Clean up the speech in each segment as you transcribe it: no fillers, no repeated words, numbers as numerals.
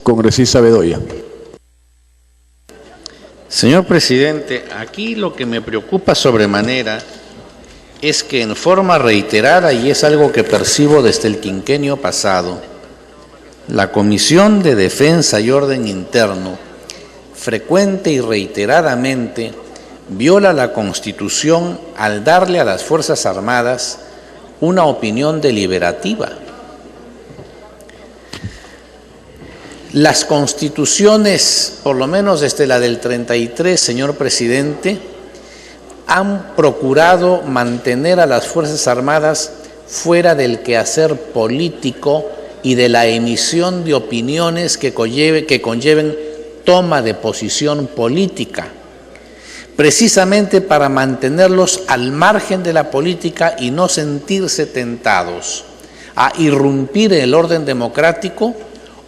Congresista Bedoya. Señor presidente, aquí lo que me preocupa sobremanera es que en forma reiterada, y es algo que percibo desde el quinquenio pasado, la Comisión de Defensa y Orden Interno frecuente y reiteradamente viola la Constitución al darle a las Fuerzas Armadas una opinión deliberativa. Las constituciones, por lo menos desde la del 33, señor presidente, han procurado mantener a las Fuerzas Armadas fuera del quehacer político y de la emisión de opiniones que conlleven toma de posición política, precisamente para mantenerlos al margen de la política y no sentirse tentados a irrumpir en el orden democrático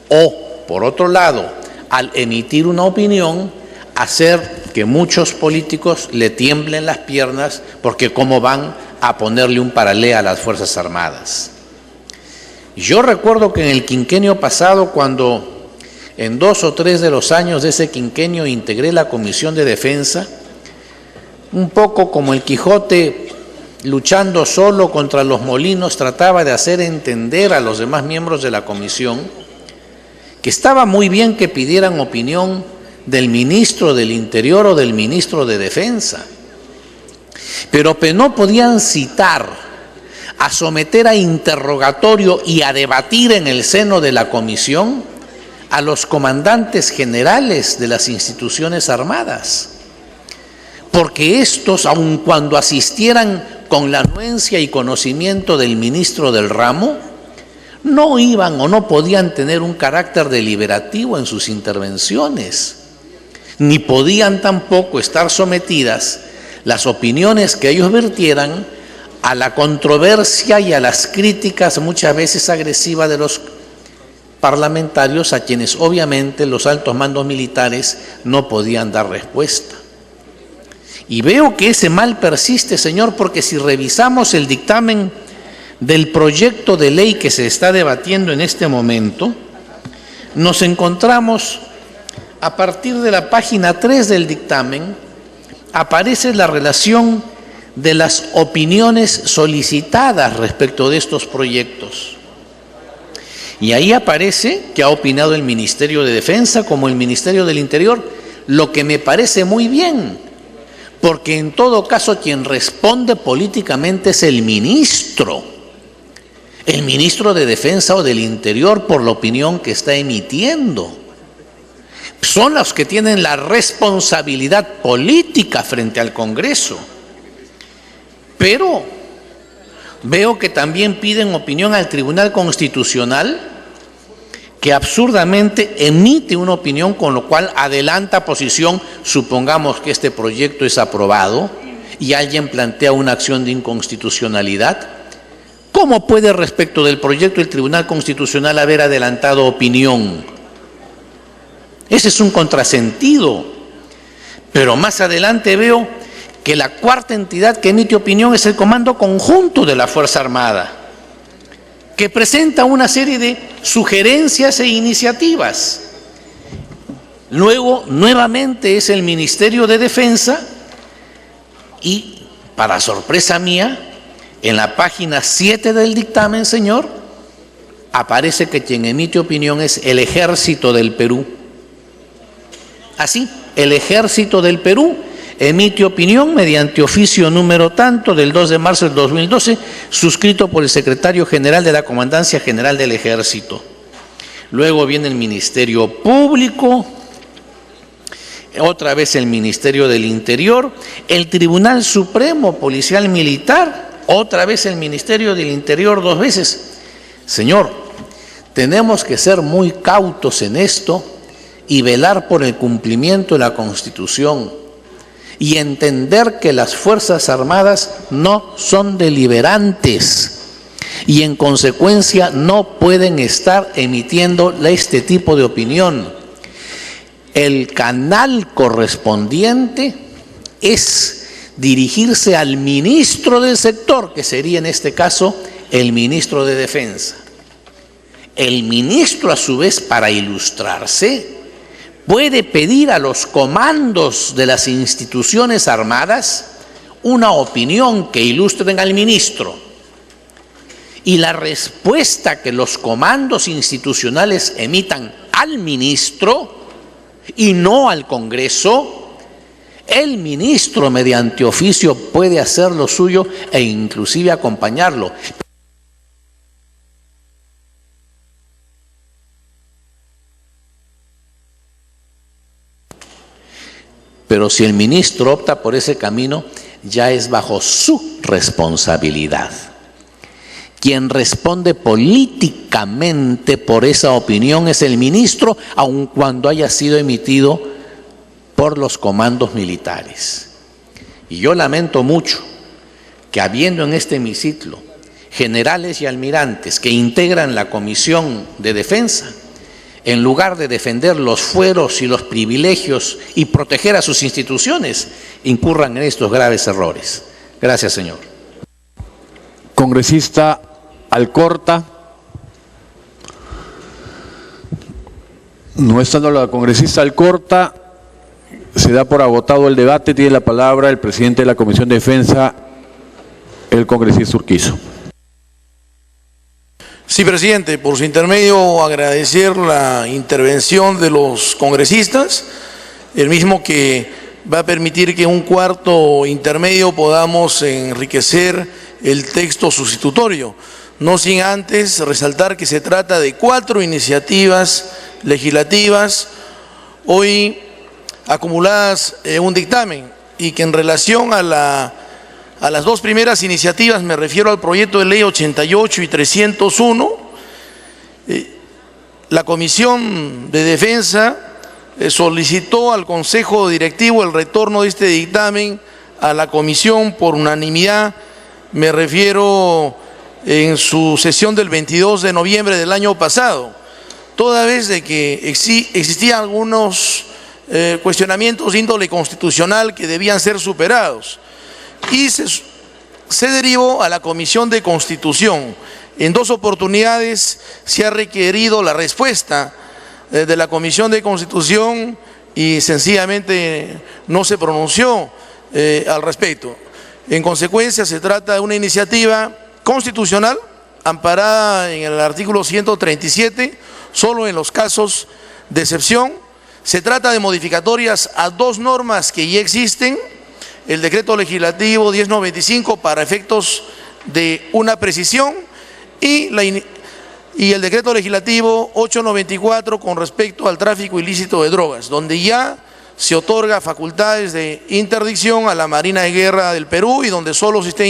o, por otro lado, al emitir una opinión, hacer que muchos políticos le tiemblen las piernas porque cómo van a ponerle un paralé a las Fuerzas Armadas. Yo recuerdo que en el quinquenio pasado, cuando en 2 o 3 de los años de ese quinquenio integré la Comisión de Defensa, un poco como el Quijote luchando solo contra los molinos, trataba de hacer entender a los demás miembros de la comisión que estaba muy bien que pidieran opinión del ministro del Interior o del ministro de Defensa, pero que no podían citar, a someter a interrogatorio y a debatir en el seno de la comisión a los comandantes generales de las instituciones armadas, porque estos, aun cuando asistieran con la anuencia y conocimiento del ministro del ramo, no iban o no podían tener un carácter deliberativo en sus intervenciones, ni podían tampoco estar sometidas las opiniones que ellos vertieran a la controversia y a las críticas muchas veces agresivas de los parlamentarios, a quienes obviamente los altos mandos militares no podían dar respuesta. Y veo que ese mal persiste, señor, porque si revisamos el dictamen del proyecto de ley que se está debatiendo en este momento, nos encontramos a partir de la página 3 del dictamen, aparece la relación de las opiniones solicitadas respecto de estos proyectos. Y ahí aparece que ha opinado el Ministerio de Defensa como el Ministerio del Interior, lo que me parece muy bien, porque en todo caso quien responde políticamente es el ministro de Defensa o del Interior por la opinión que está emitiendo. Son los que tienen la responsabilidad política frente al Congreso. Pero veo que también piden opinión al Tribunal Constitucional, que absurdamente emite una opinión con lo cual adelanta posición. Supongamos que este proyecto es aprobado y alguien plantea una acción de inconstitucionalidad. ¿Cómo puede respecto del proyecto el Tribunal Constitucional haber adelantado opinión? Ese es un contrasentido. Pero más adelante veo que la cuarta entidad que emite opinión es el Comando Conjunto de la Fuerza Armada, que presenta una serie de sugerencias e iniciativas. Luego, nuevamente es el Ministerio de Defensa y, para sorpresa mía, en la página 7 del dictamen, señor, aparece que quien emite opinión es el Ejército del Perú. Así, el Ejército del Perú emite opinión mediante oficio número tanto del 2 de marzo del 2012, suscrito por el secretario general de la Comandancia General del Ejército. Luego viene el Ministerio Público, otra vez el Ministerio del Interior, el Tribunal Supremo Policial Militar, otra vez el Ministerio del Interior 2 veces. Señor, tenemos que ser muy cautos en esto y velar por el cumplimiento de la Constitución y entender que las Fuerzas Armadas no son deliberantes y en consecuencia no pueden estar emitiendo este tipo de opinión. El canal correspondiente es dirigirse al ministro del sector, que sería en este caso el ministro de Defensa. el ministro, a su vez, para ilustrarse, puede pedir a los comandos de las instituciones armadas una opinión que ilustren al ministro. Y la respuesta que los comandos institucionales emitan al ministro y no al Congreso, el ministro mediante oficio puede hacer lo suyo e inclusive acompañarlo. Pero si el ministro opta por ese camino, ya es bajo su responsabilidad. Quien responde políticamente por esa opinión es el ministro, aun cuando haya sido emitido por los comandos militares. Y yo lamento mucho que, habiendo en este hemiciclo generales y almirantes que integran la Comisión de Defensa, en lugar de defender los fueros y los privilegios y proteger a sus instituciones, incurran en estos graves errores. Gracias, señor. Congresista Alcorta. No estando la congresista Alcorta, se da por agotado el debate. Tiene la palabra el presidente de la Comisión de Defensa, el congresista Urquizo. Sí, presidente, por su intermedio agradecer la intervención de los congresistas, el mismo que va a permitir que en un cuarto intermedio podamos enriquecer el texto sustitutorio, no sin antes resaltar que se trata de 4 iniciativas legislativas hoy acumuladas en un dictamen, y que en relación a las 2 primeras iniciativas, me refiero al proyecto de ley 88 y 301, la Comisión de Defensa solicitó al Consejo Directivo el retorno de este dictamen a la Comisión por unanimidad. Me refiero en su sesión del 22 de noviembre del año pasado, toda vez de que existían algunos cuestionamientos de índole constitucional que debían ser superados. Y se derivó a la Comisión de Constitución. En 2 oportunidades se ha requerido la respuesta de la Comisión de Constitución y sencillamente no se pronunció al respecto. En consecuencia, se trata de una iniciativa constitucional amparada en el artículo 137, solo en los casos de excepción. Se trata de modificatorias a 2 normas que ya existen: el decreto legislativo 1095 para efectos de una precisión y el decreto legislativo 894 con respecto al tráfico ilícito de drogas, donde ya se otorga facultades de interdicción a la Marina de Guerra del Perú y donde solo se está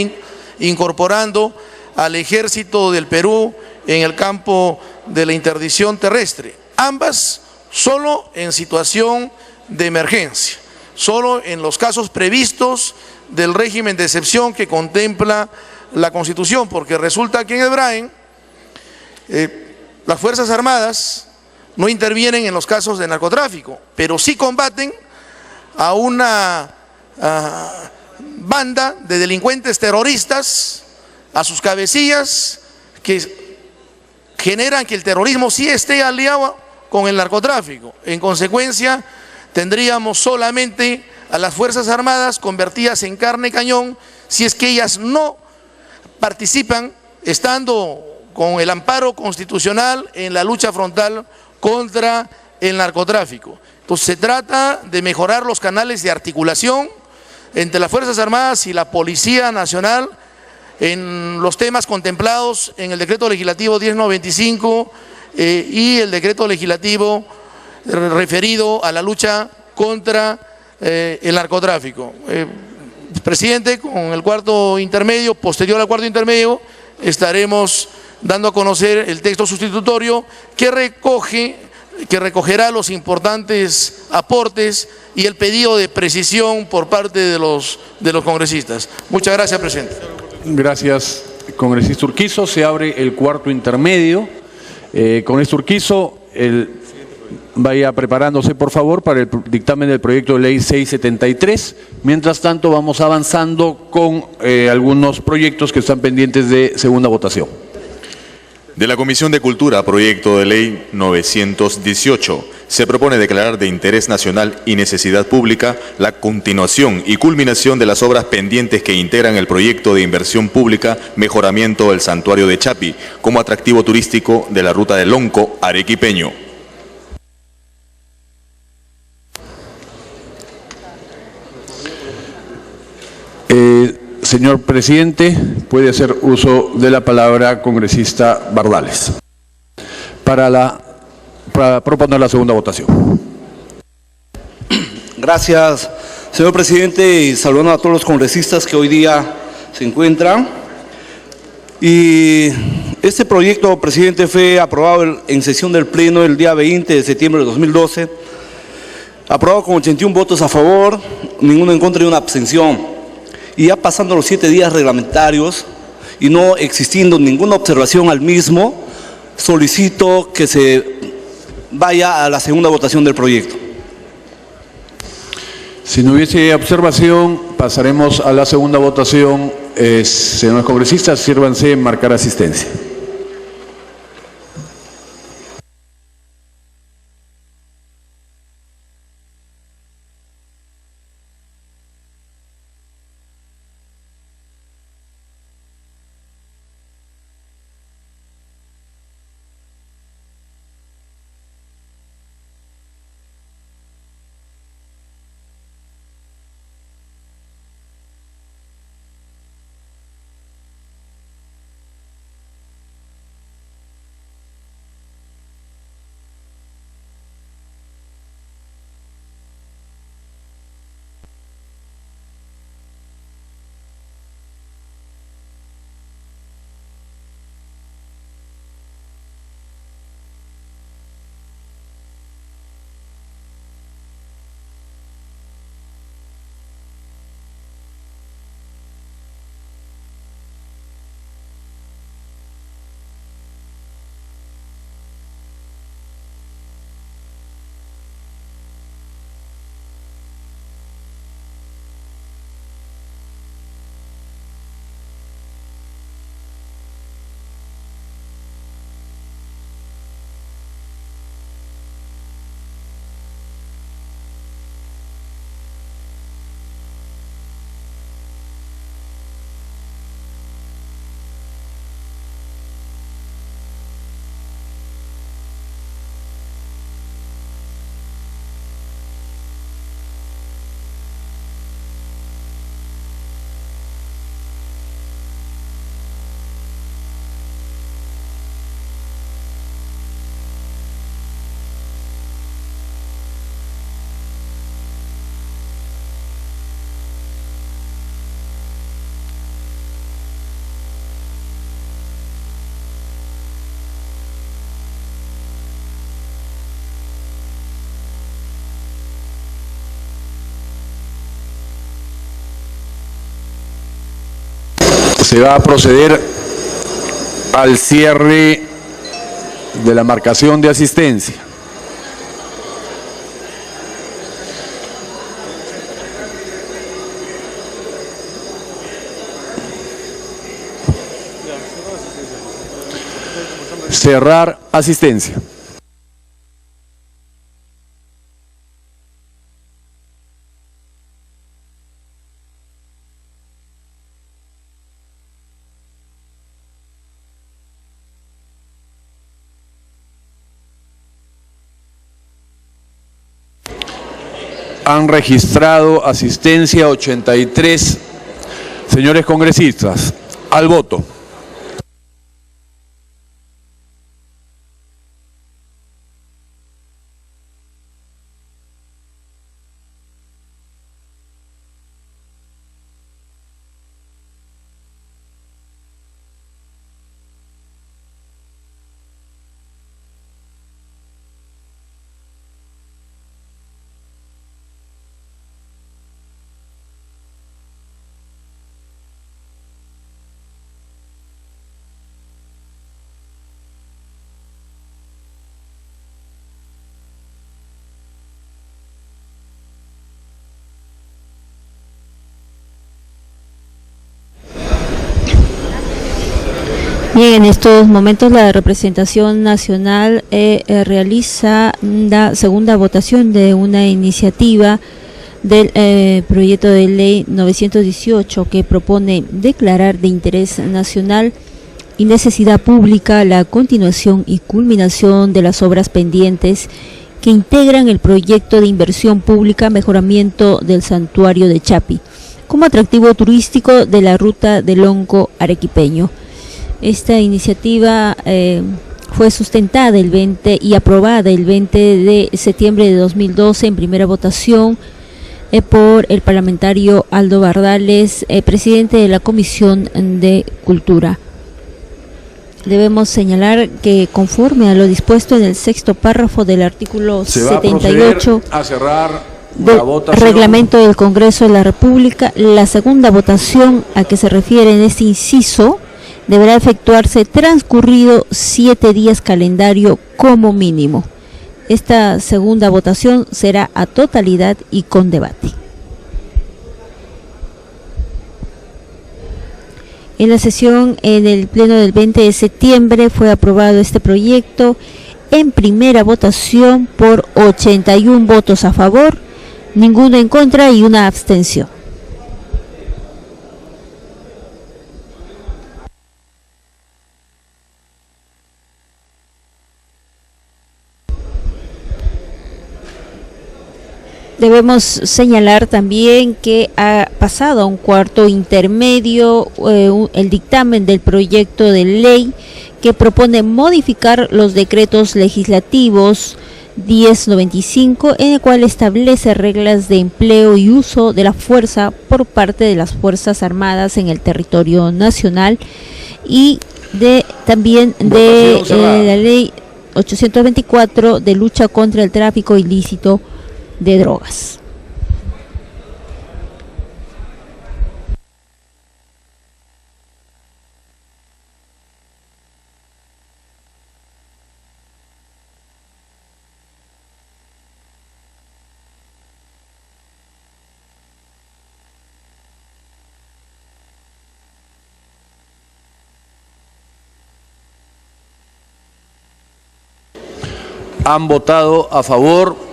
incorporando al Ejército del Perú en el campo de la interdicción terrestre. Ambas solo en situación de emergencia, solo en los casos previstos del régimen de excepción que contempla la Constitución, porque resulta que en el BRAEN las Fuerzas Armadas no intervienen en los casos de narcotráfico, pero sí combaten a una banda de delincuentes terroristas, a sus cabecillas, que generan que el terrorismo sí esté aliado con el narcotráfico. En consecuencia, tendríamos solamente a las Fuerzas Armadas convertidas en carne cañón si es que ellas no participan, estando con el amparo constitucional en la lucha frontal contra el narcotráfico. Entonces se trata de mejorar los canales de articulación entre las Fuerzas Armadas y la Policía Nacional en los temas contemplados en el decreto legislativo 1095 y el decreto legislativo referido a la lucha contra el narcotráfico. Presidente, con el cuarto intermedio, posterior al cuarto intermedio, estaremos dando a conocer el texto sustitutorio que recogerá los importantes aportes y el pedido de precisión por parte de los congresistas. Muchas gracias, presidente. Gracias, congresista Urquizo. Se abre el cuarto intermedio. Congresista Urquizo, vaya preparándose, por favor, para el dictamen del proyecto de ley 673. Mientras tanto, vamos avanzando con algunos proyectos que están pendientes de segunda votación. De la Comisión de Cultura, proyecto de ley 918. Se propone declarar de interés nacional y necesidad pública la continuación y culminación de las obras pendientes que integran el proyecto de inversión pública mejoramiento del santuario de Chapi como atractivo turístico de la ruta del Lonco arequipeño. Señor presidente, puede hacer uso de la palabra congresista Bardales para proponer la segunda votación. Gracias, señor presidente, y saludando a todos los congresistas que hoy día se encuentran. Y este proyecto, presidente, fue aprobado en sesión del Pleno el día 20 de septiembre de 2012, aprobado con 81 votos a favor, ninguno en contra y una abstención. Y ya pasando los 7 días reglamentarios y no existiendo ninguna observación al mismo, solicito que se vaya a la segunda votación del proyecto. Si no hubiese observación, pasaremos a la segunda votación. Señores congresistas, sírvanse en marcar asistencia. Se va a proceder al cierre de la marcación de asistencia. Cerrar asistencia. Han registrado asistencia 83 señores congresistas. Al voto. Bien, en estos momentos la representación nacional realiza la segunda votación de una iniciativa del proyecto de ley 918 que propone declarar de interés nacional y necesidad pública la continuación y culminación de las obras pendientes que integran el proyecto de inversión pública mejoramiento del santuario de Chapi como atractivo turístico de la ruta del Lonco arequipeño. Esta iniciativa fue sustentada el 20 y aprobada el 20 de septiembre de 2012 en primera votación por el parlamentario Aldo Bardales, presidente de la Comisión de Cultura. Debemos señalar que conforme a lo dispuesto en el sexto párrafo del artículo 78 a cerrar del reglamento del Congreso de la República, la segunda votación a que se refiere en este inciso deberá efectuarse transcurrido 7 días calendario como mínimo. Esta segunda votación será a totalidad y con debate. En la sesión en el pleno del 20 de septiembre fue aprobado este proyecto en primera votación por 81 votos a favor, ninguno en contra y una abstención. Debemos señalar también que ha pasado a un cuarto intermedio el dictamen del proyecto de ley que propone modificar los decretos legislativos 1095, en el cual establece reglas de empleo y uso de la fuerza por parte de las Fuerzas Armadas en el territorio nacional, y también de la ley 824 de lucha contra el tráfico ilícito de drogas. Han votado a favor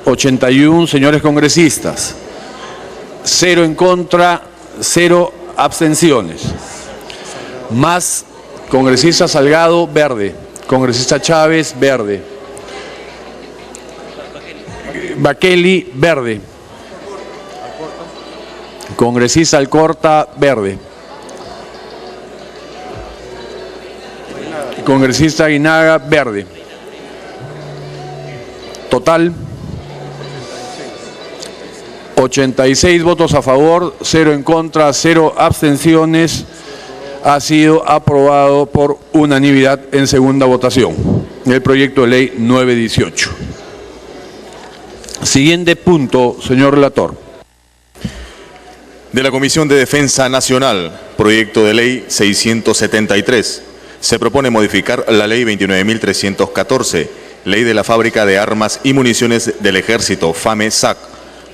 81 señores congresistas, 0 en contra, 0 abstenciones. Más congresista Salgado, verde. Congresista Chávez, verde. Bakeli, verde. Congresista Alcorta, verde. Congresista Aguinaga, verde. Total 86 votos a favor, 0 en contra, 0 abstenciones. Ha sido aprobado por unanimidad en segunda votación el proyecto de ley 918. Siguiente punto, señor relator. De la Comisión de Defensa Nacional, proyecto de ley 673. Se propone modificar la ley 29.314, ley de la fábrica de armas y municiones del Ejército, FAME-SAC,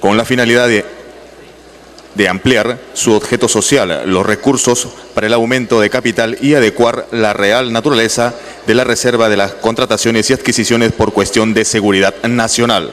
con la finalidad de ampliar su objeto social, los recursos para el aumento de capital y adecuar la real naturaleza de la reserva de las contrataciones y adquisiciones por cuestión de seguridad nacional.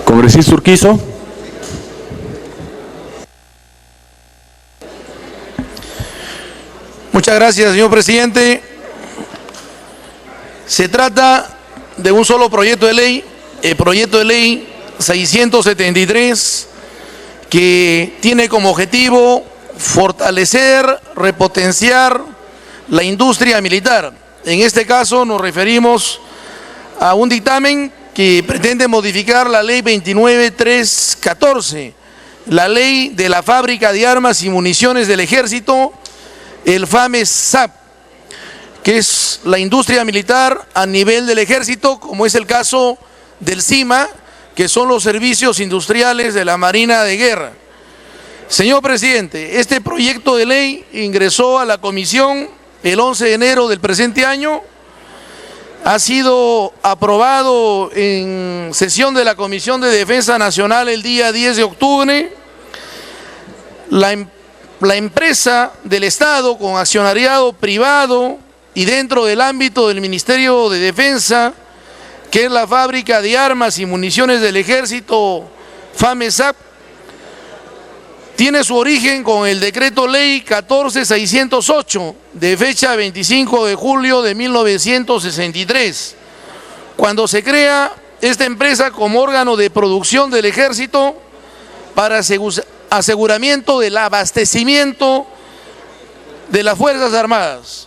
Congresista Urquizo. Muchas gracias, señor presidente. Se trata de un solo proyecto de ley, el proyecto de ley 673, que tiene como objetivo fortalecer, repotenciar la industria militar. En este caso nos referimos a un dictamen que pretende modificar la ley 29.314, la ley de la fábrica de armas y municiones del ejército, el FAMESAP, que es la industria militar a nivel del ejército, como es el caso del CIMA, que son los servicios industriales de la Marina de Guerra. Señor presidente, este proyecto de ley ingresó a la comisión el 11 de enero del presente año, ha sido aprobado en sesión de la Comisión de Defensa Nacional el día 10 de octubre. La empresa del Estado con accionariado privado y dentro del ámbito del Ministerio de Defensa, que es la fábrica de armas y municiones del Ejército, FAMESAP, tiene su origen con el decreto ley 14608 de fecha 25 de julio de 1963, cuando se crea esta empresa como órgano de producción del Ejército para aseguramiento del abastecimiento de las Fuerzas Armadas.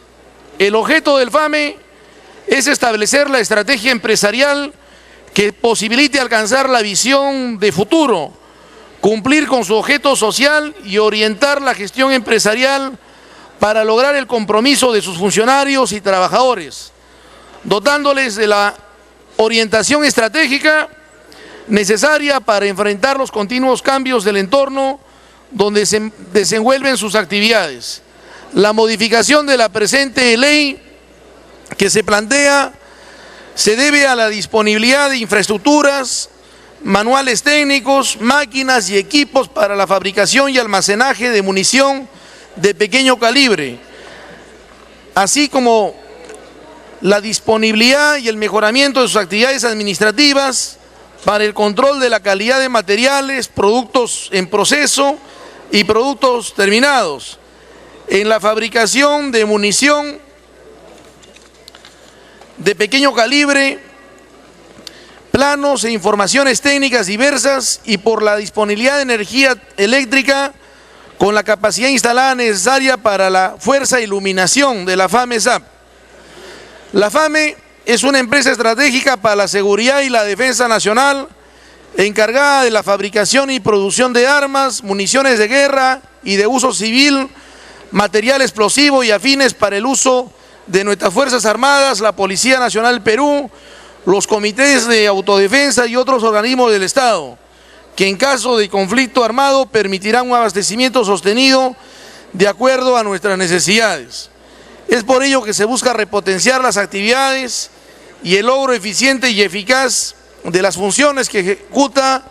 El objeto del FAME es establecer la estrategia empresarial que posibilite alcanzar la visión de futuro, cumplir con su objeto social y orientar la gestión empresarial para lograr el compromiso de sus funcionarios y trabajadores, dotándoles de la orientación estratégica necesaria para enfrentar los continuos cambios del entorno donde se desenvuelven sus actividades. La modificación de la presente ley que se plantea se debe a la disponibilidad de infraestructuras, manuales técnicos, máquinas y equipos para la fabricación y almacenaje de munición de pequeño calibre, así como la disponibilidad y el mejoramiento de sus actividades administrativas para el control de la calidad de materiales, productos en proceso y productos terminados, en la fabricación de munición de pequeño calibre, planos e informaciones técnicas diversas y por la disponibilidad de energía eléctrica con la capacidad instalada necesaria para la fuerza e iluminación de la FAMESAP. La FAME es una empresa estratégica para la seguridad y la defensa nacional, encargada de la fabricación y producción de armas, municiones de guerra y de uso civil, material explosivo y afines para el uso de nuestras Fuerzas Armadas, la Policía Nacional del Perú, los comités de autodefensa y otros organismos del Estado, que en caso de conflicto armado permitirán un abastecimiento sostenido de acuerdo a nuestras necesidades. Es por ello que se busca repotenciar las actividades y el logro eficiente y eficaz de las funciones que ejecuta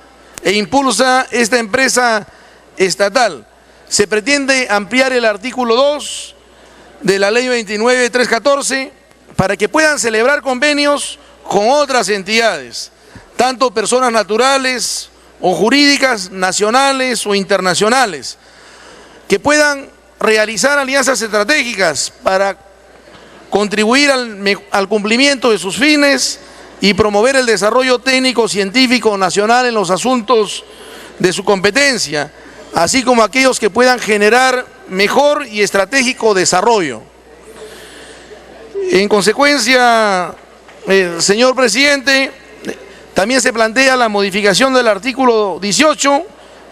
e impulsa esta empresa estatal. Se pretende ampliar el artículo 2 de la ley 29.314 para que puedan celebrar convenios con otras entidades, tanto personas naturales o jurídicas, nacionales o internacionales, que puedan realizar alianzas estratégicas para contribuir al cumplimiento de sus fines y promover el desarrollo técnico-científico nacional en los asuntos de su competencia, así como aquellos que puedan generar mejor y estratégico desarrollo. En consecuencia, señor presidente, también se plantea la modificación del artículo 18,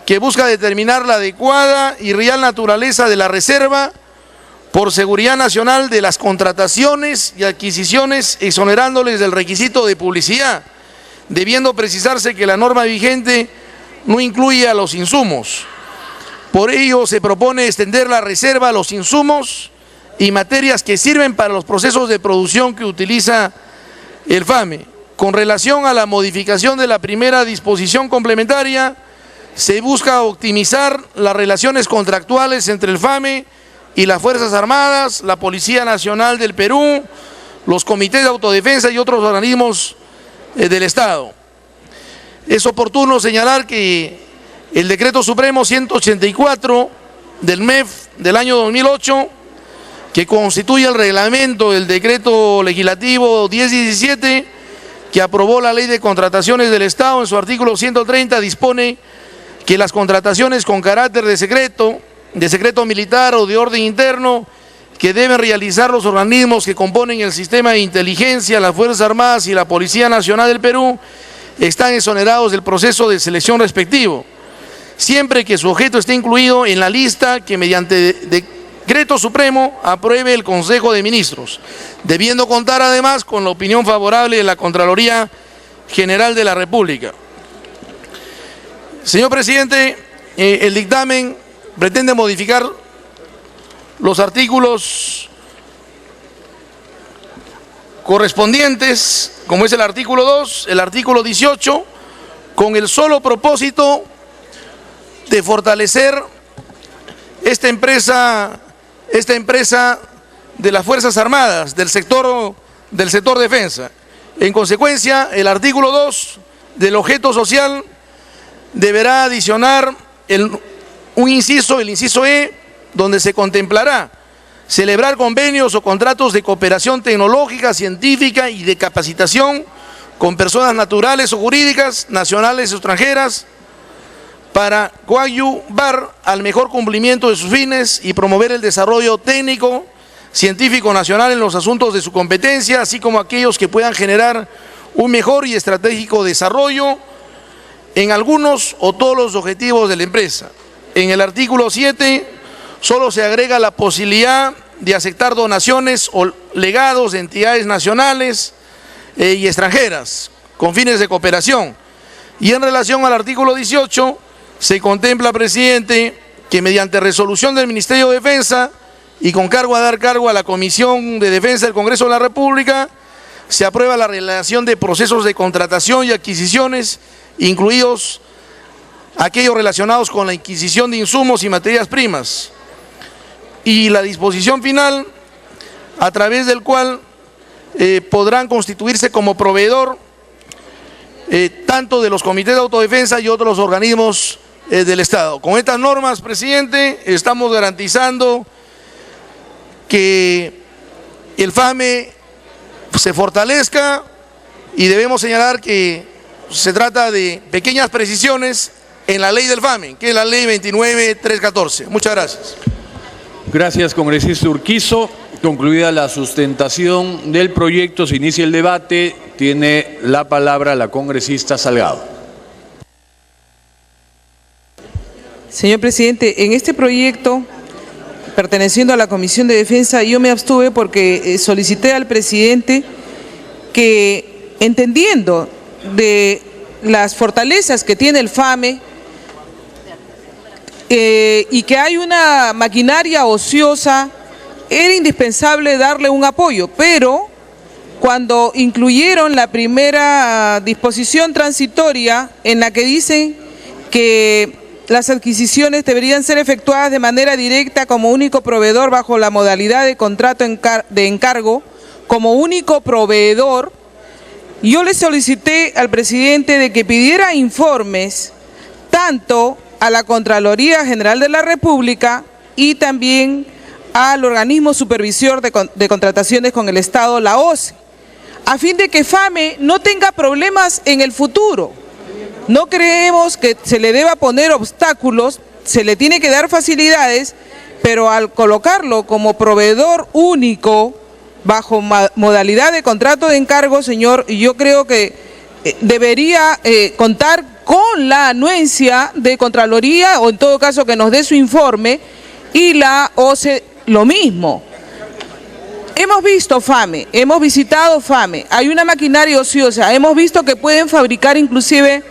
que busca determinar la adecuada y real naturaleza de la reserva por seguridad nacional de las contrataciones y adquisiciones, exonerándoles del requisito de publicidad, debiendo precisarse que la norma vigente no incluye a los insumos. Por ello se propone extender la reserva a los insumos y materias que sirven para los procesos de producción que utiliza el FAME. Con relación a la modificación de la primera disposición complementaria, se busca optimizar las relaciones contractuales entre el FAME y las Fuerzas Armadas, la Policía Nacional del Perú, los comités de autodefensa y otros organismos del Estado. Es oportuno señalar que el Decreto Supremo 184 del MEF del año 2008, que constituye el reglamento del Decreto Legislativo 1017, que aprobó la Ley de Contrataciones del Estado, en su artículo 130 dispone que las contrataciones con carácter de secreto de secreto militar o de orden interno que deben realizar los organismos que componen el sistema de inteligencia, las Fuerzas Armadas y la Policía Nacional del Perú, están exonerados del proceso de selección respectivo, siempre que su objeto esté incluido en la lista que mediante decreto supremo apruebe el Consejo de Ministros, debiendo contar además con la opinión favorable de la Contraloría General de la República. Señor presidente, el dictamen pretende modificar los artículos correspondientes, como es el artículo 2, el artículo 18, con el solo propósito de fortalecer esta empresa de las Fuerzas Armadas, del sector defensa. En consecuencia, el artículo 2 del objeto social deberá adicionar un inciso, el inciso E, donde se contemplará celebrar convenios o contratos de cooperación tecnológica, científica y de capacitación con personas naturales o jurídicas, nacionales o extranjeras, para coadyuvar al mejor cumplimiento de sus fines y promover el desarrollo técnico, científico nacional en los asuntos de su competencia, así como aquellos que puedan generar un mejor y estratégico desarrollo en algunos o todos los objetivos de la empresa. En el artículo 7 solo se agrega la posibilidad de aceptar donaciones o legados de entidades nacionales y extranjeras con fines de cooperación. Y en relación al artículo 18, se contempla, presidente, que mediante resolución del Ministerio de Defensa y con cargo a dar cargo a la Comisión de Defensa del Congreso de la República, se aprueba la relación de procesos de contratación y adquisiciones, incluidos aquellos relacionados con la adquisición de insumos y materias primas, y la disposición final a través del cual podrán constituirse como proveedor tanto de los comités de autodefensa y otros organismos del Estado. Con estas normas, presidente, estamos garantizando que el FAME se fortalezca, y debemos señalar que se trata de pequeñas precisiones en la ley del FAME, que es la ley 29.314. Muchas gracias. Gracias, congresista Urquizo. Concluida la sustentación del proyecto, se inicia el debate. Tiene la palabra la congresista Salgado. Señor presidente, en este proyecto, perteneciendo a la Comisión de Defensa, yo me abstuve porque solicité al presidente que, entendiendo de las fortalezas que tiene el FAME y que hay una maquinaria ociosa, era indispensable darle un apoyo, pero cuando incluyeron la primera disposición transitoria en la que dicen que las adquisiciones deberían ser efectuadas de manera directa como único proveedor bajo la modalidad de contrato de encargo, como único proveedor, yo le solicité al presidente de que pidiera informes tanto a la Contraloría General de la República y también al organismo supervisor de contrataciones con el Estado, la OCE, a fin de que FAME no tenga problemas en el futuro. No creemos que se le deba poner obstáculos, se le tiene que dar facilidades, pero al colocarlo como proveedor único bajo modalidad de contrato de encargo, señor, yo creo que debería contar con la anuencia de Contraloría, o en todo caso que nos dé su informe, y la OCE lo mismo. Hemos visto FAME, hemos visitado FAME, hay una maquinaria ociosa, hemos visto que pueden fabricar inclusive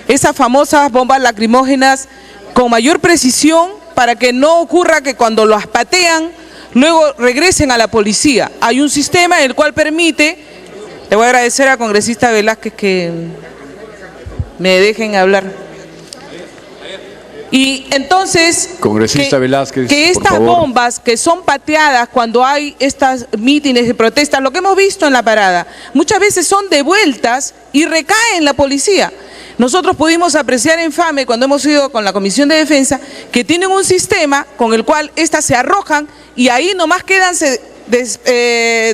esas famosas bombas lacrimógenas con mayor precisión para que no ocurra que cuando las patean luego regresen a la policía. Hay un sistema en el cual permite, le voy a agradecer al congresista Velázquez que me dejen hablar. Y entonces, congresista Velázquez, que estas bombas que son pateadas cuando hay estas mítines de protestas, lo que hemos visto en la parada, muchas veces son devueltas y recaen en la policía. Nosotros pudimos apreciar en FAME, cuando hemos ido con la Comisión de Defensa, que tienen un sistema con el cual estas se arrojan y ahí nomás quedan, se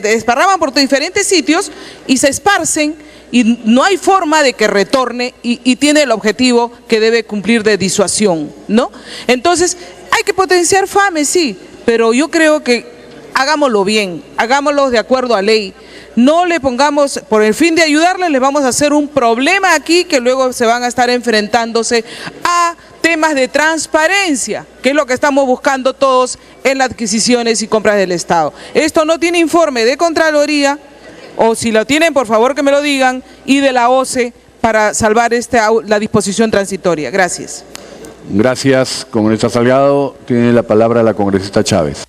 desparraman por diferentes sitios y se esparcen, y no hay forma de que retorne y tiene el objetivo que debe cumplir de disuasión, ¿no? Entonces, Hay que potenciar FAME, sí, pero yo creo que hagámoslo bien, hagámoslo de acuerdo a ley. No le pongamos, por el fin de ayudarles, les vamos a hacer un problema aquí que luego se van a estar enfrentándose a temas de transparencia, que es lo que estamos buscando todos en las adquisiciones y compras del Estado. Esto no tiene informe de Contraloría, o si lo tienen, por favor que me lo digan, y de la OCE para salvar la disposición transitoria. Gracias. Gracias, congresista Salgado. Tiene la palabra la congresista Chávez.